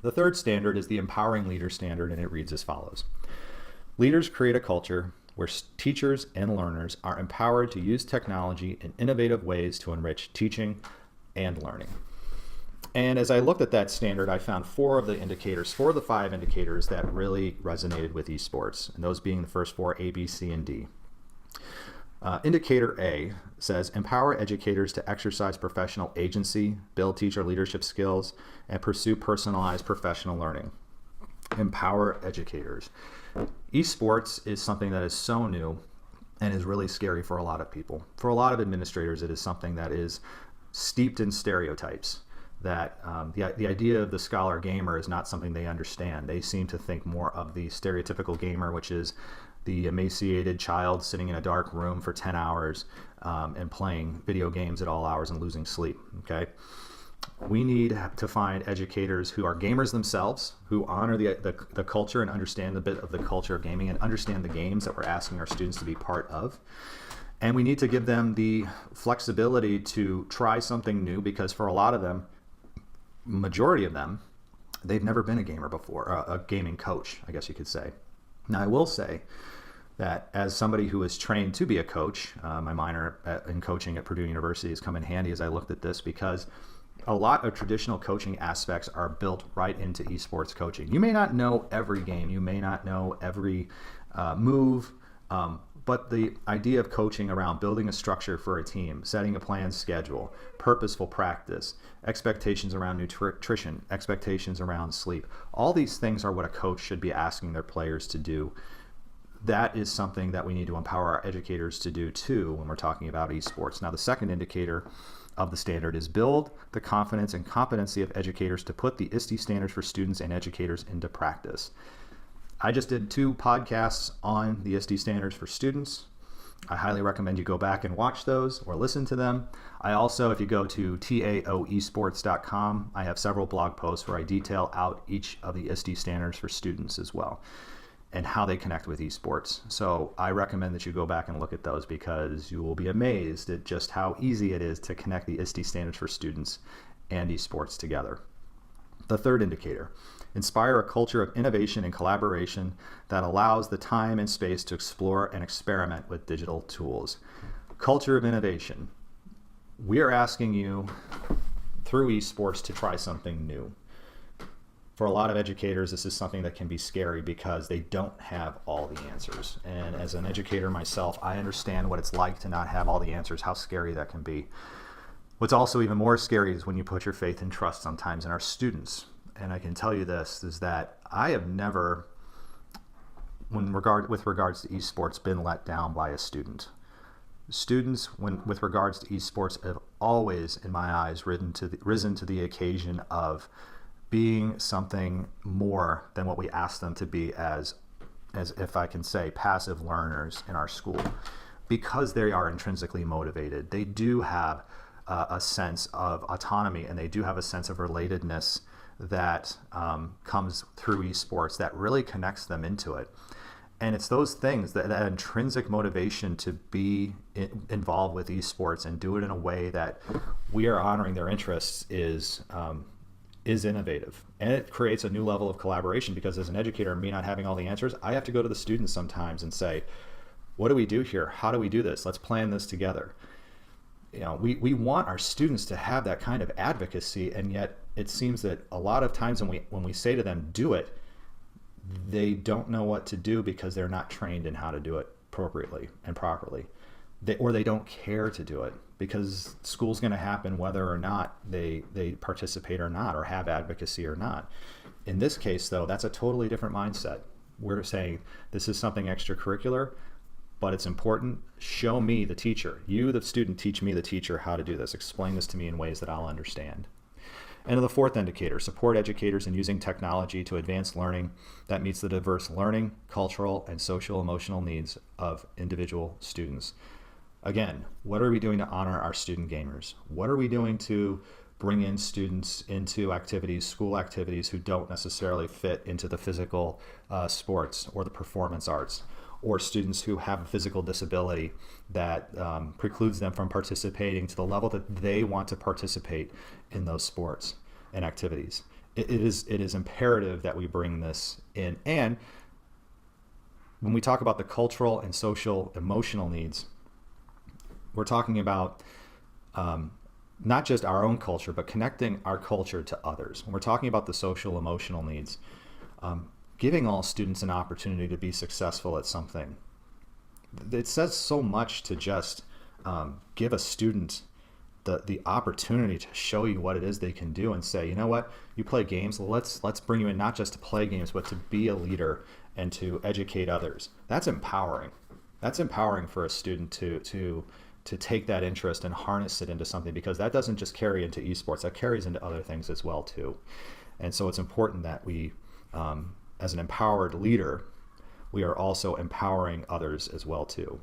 The third standard is the Empowering Leader Standard, and it reads as follows. Leaders create a culture where teachers and learners are empowered to use technology in innovative ways to enrich teaching and learning. And as I looked at that standard, I found four of the five indicators that really resonated with esports, and those being the first four, A, B, C, and D. Indicator A says, empower educators to exercise professional agency, build teacher leadership skills, and pursue personalized professional learning. Empower educators. Esports is something that is so new and is really scary for a lot of people. For a lot of administrators, it is something that is steeped in stereotypes, that the idea of the scholar gamer is not something they understand. They seem to think more of the stereotypical gamer, which is the emaciated child sitting in a dark room for 10 hours and playing video games at all hours and losing sleep. Okay, we need to find educators who are gamers themselves, who honor the culture and understand a bit of the culture of gaming and understand the games that we're asking our students to be part of. And we need to give them the flexibility to try something new, because for a lot of them, majority of them, they've never been a gamer before, a gaming coach, I guess you could say. Now, I will say that as somebody who is trained to be a coach, my minor in coaching at Purdue University has come in handy as I looked at this, because a lot of traditional coaching aspects are built right into esports coaching. You may not know every game, you may not know every move, but the idea of coaching around building a structure for a team, setting a planned schedule, purposeful practice, expectations around nutrition, expectations around sleep, all these things are what a coach should be asking their players to do. That is something that we need to empower our educators to do too when we're talking about esports. Now, the second indicator of the standard is build the confidence and competency of educators to put the ISTE standards for students and educators into practice. I just did 2 podcasts on the ISTE standards for students. I highly recommend you go back and watch those or listen to them. I also, if you go to taoesports.com, I have several blog posts where I detail out each of the ISTE standards for students as well and how they connect with esports. So I recommend that you go back and look at those, because you will be amazed at just how easy it is to connect the ISTE standards for students and esports together. The third indicator, inspire a culture of innovation and collaboration that allows the time and space to explore and experiment with digital tools. Culture of innovation. We are asking you through esports to try something new. For a lot of educators, this is something that can be scary because they don't have all the answers. And as an educator myself, I understand what it's like to not have all the answers, how scary that can be. What's also even more scary is when you put your faith and trust sometimes in our students. And I can tell you this, is that I have never, with regards to esports, been let down by a student. Students, with regards to esports, have always, in my eyes, risen to the occasion of being something more than what we ask them to be as if I can say, passive learners in our school, because they are intrinsically motivated. They do have a sense of autonomy, and they do have a sense of relatedness that comes through esports that really connects them into it. And it's those things, that intrinsic motivation to be involved with esports and do it in a way that we are honoring their interests is innovative. And it creates a new level of collaboration, because as an educator, me not having all the answers, I have to go to the students sometimes and say, what do we do here? How do we do this? Let's plan this together. You know, we want our students to have that kind of advocacy, and yet it seems that a lot of times when we say to them, do it, they don't know what to do because they're not trained in how to do it appropriately and properly. Or they don't care to do it, because school's going to happen whether or not they participate or not, or have advocacy or not. In this case, though, that's a totally different mindset. We're saying this is something extracurricular, but it's important. Show me, the teacher. You, the student, teach me, the teacher, how to do this. Explain this to me in ways that I'll understand. And the fourth indicator, support educators in using technology to advance learning that meets the diverse learning, cultural, and social emotional needs of individual students. Again, what are we doing to honor our student gamers? What are we doing to bring in students into activities, school activities, who don't necessarily fit into the physical sports or the performance arts, or students who have a physical disability that precludes them from participating to the level that they want to participate in those sports and activities? it is imperative that we bring this in. And when we talk about the cultural and social emotional needs, we're talking about not just our own culture, but connecting our culture to others. When we're talking about the social emotional needs, giving all students an opportunity to be successful at something, it says so much to just give a student the opportunity to show you what it is they can do, and say, you know what, you play games, well, let's bring you in not just to play games, but to be a leader and to educate others. That's empowering. That's empowering for a student to take that interest and harness it into something, because that doesn't just carry into esports, that carries into other things as well too. And so it's important that we, as an empowered leader, we are also empowering others as well too.